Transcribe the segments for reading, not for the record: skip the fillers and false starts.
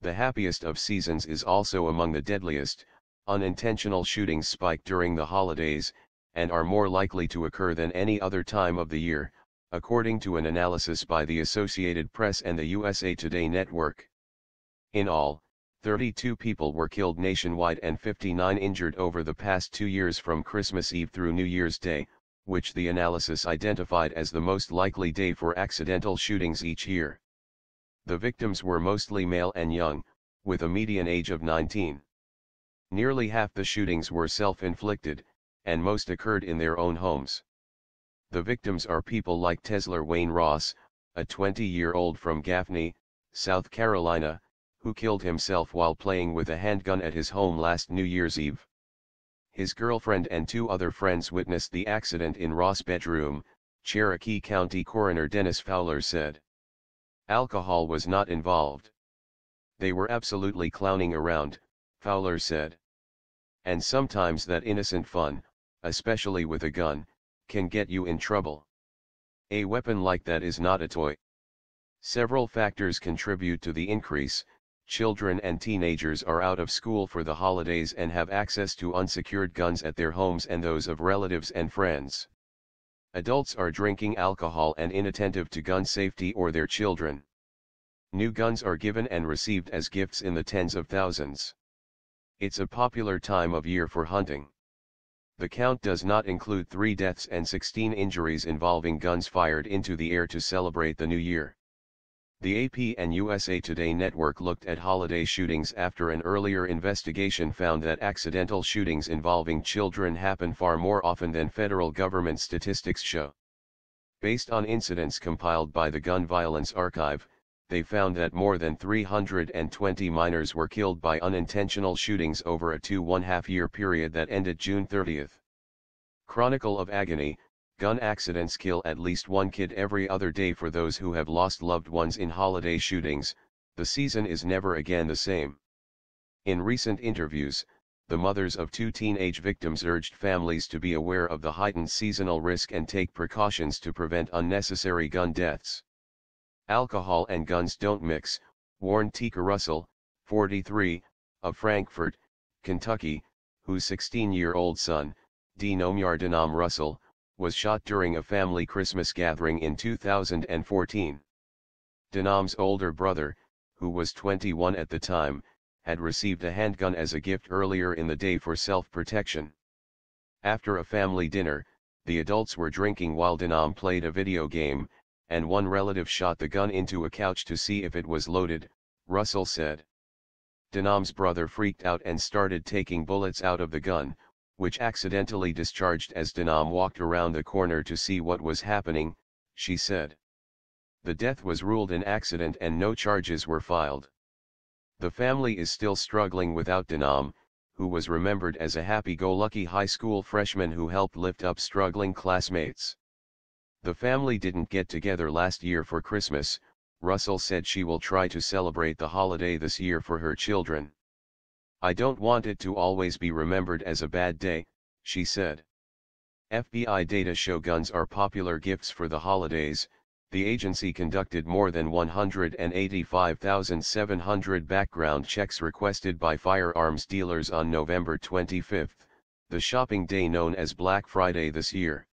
The happiest of seasons is also among the deadliest. Unintentional shootings spike during the holidays, and are more likely to occur than any other time of the year, according to an analysis by the Associated Press and the USA Today network. In all, 32 people were killed nationwide and 59 injured over the past 2 years from Christmas Eve through New Year's Day, which the analysis identified as the most likely day for accidental shootings each year. The victims were mostly male and young, with a median age of 19. Nearly half the shootings were self-inflicted, and most occurred in their own homes. The victims are people like Tesler Wayne Ross, a 20-year-old from Gaffney, South Carolina, who killed himself while playing with a handgun at his home last New Year's Eve. His girlfriend and 2 other friends witnessed the accident in Ross' bedroom, Cherokee County Coroner Dennis Fowler said. Alcohol was not involved. They were absolutely clowning around, Fowler said. And sometimes that innocent fun, especially with a gun, can get you in trouble. A weapon like that is not a toy. Several factors contribute to the increase. Children and teenagers are out of school for the holidays and have access to unsecured guns at their homes and those of relatives and friends. Adults are drinking alcohol and inattentive to gun safety or their children. New guns are given and received as gifts in the tens of thousands. It's a popular time of year for hunting. The count does not include 3 deaths and 16 injuries involving guns fired into the air to celebrate the new year. The AP and USA Today network looked at holiday shootings after an earlier investigation found that accidental shootings involving children happen far more often than federal government statistics show. Based on incidents compiled by the Gun Violence Archive, they found that more than 320 minors were killed by unintentional shootings over a 2.5-year period that ended June 30. Chronicle of Agony: Gun accidents kill at least 1 kid every other day. For those who have lost loved ones in holiday shootings, the season is never again the same. In recent interviews, the mothers of 2 teenage victims urged families to be aware of the heightened seasonal risk and take precautions to prevent unnecessary gun deaths. Alcohol and guns don't mix, warned Tika Russell, 43, of Frankfort, Kentucky, whose 16-year-old son, Denomyar Denam Russell, was shot during a family Christmas gathering in 2014. Denam's older brother, who was 21 at the time, had received a handgun as a gift earlier in the day for self-protection. After a family dinner, the adults were drinking while Denam played a video game, and one relative shot the gun into a couch to see if it was loaded, Russell said. Denam's brother freaked out and started taking bullets out of the gun, which accidentally discharged as Denam walked around the corner to see what was happening, she said. The death was ruled an accident and no charges were filed. The family is still struggling without Denam, who was remembered as a happy-go-lucky high school freshman who helped lift up struggling classmates. The family didn't get together last year for Christmas. Russell said she will try to celebrate the holiday this year for her children. I don't want it to always be remembered as a bad day, she said. FBI data show guns are popular gifts for the holidays. The agency conducted more than 185,700 background checks requested by firearms dealers on November 25, the shopping day known as Black Friday this year.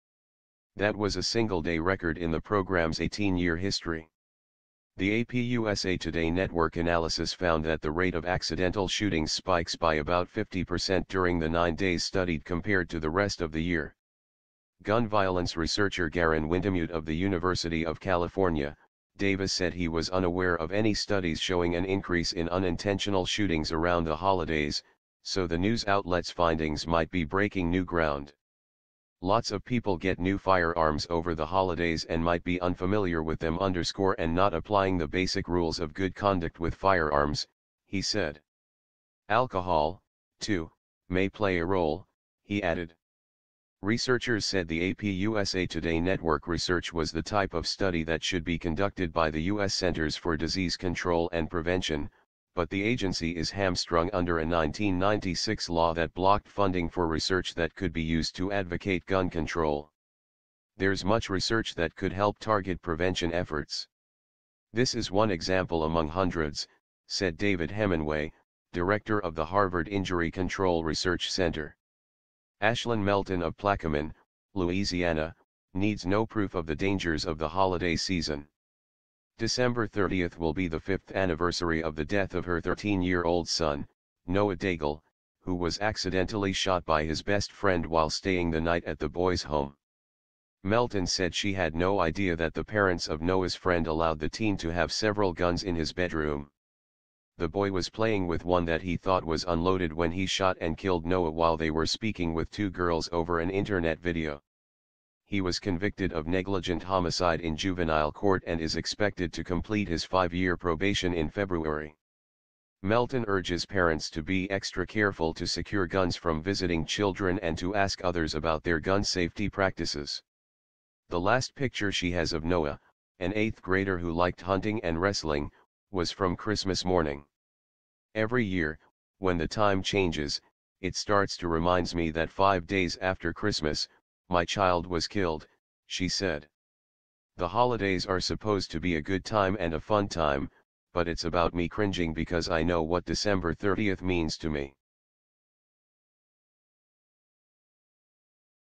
That was a single-day record in the program's 18-year history. The AP USA Today network analysis found that the rate of accidental shootings spikes by about 50% during the 9 days studied compared to the rest of the year. Gun violence researcher Garen Wintemute of the University of California, Davis said he was unaware of any studies showing an increase in unintentional shootings around the holidays, so the news outlet's findings might be breaking new ground. Lots of people get new firearms over the holidays and might be unfamiliar with them and not applying the basic rules of good conduct with firearms, he said. Alcohol, too, may play a role, he added. Researchers said the AP USA Today network research was the type of study that should be conducted by the U.S. Centers for Disease Control and Prevention, but the agency is hamstrung under a 1996 law that blocked funding for research that could be used to advocate gun control. There's much research that could help target prevention efforts. This is one example among hundreds, said David Hemingway, director of the Harvard Injury Control Research Center. Ashlyn Melton of Plaquemine, Louisiana, needs no proof of the dangers of the holiday season. December 30th will be the 5th anniversary of the death of her 13-year-old son, Noah Daigle, who was accidentally shot by his best friend while staying the night at the boy's home. Melton said she had no idea that the parents of Noah's friend allowed the teen to have several guns in his bedroom. The boy was playing with one that he thought was unloaded when he shot and killed Noah while they were speaking with two girls over an internet video. He was convicted of negligent homicide in juvenile court and is expected to complete his 5-year probation in February. Melton urges parents to be extra careful to secure guns from visiting children and to ask others about their gun safety practices. The last picture she has of Noah, an 8th grader who liked hunting and wrestling, was from Christmas morning. Every year, when the time changes, it starts to remind me that 5 days after Christmas, my child was killed, she said. The holidays are supposed to be a good time and a fun time, but it's about me cringing because I know what December 30th means to me.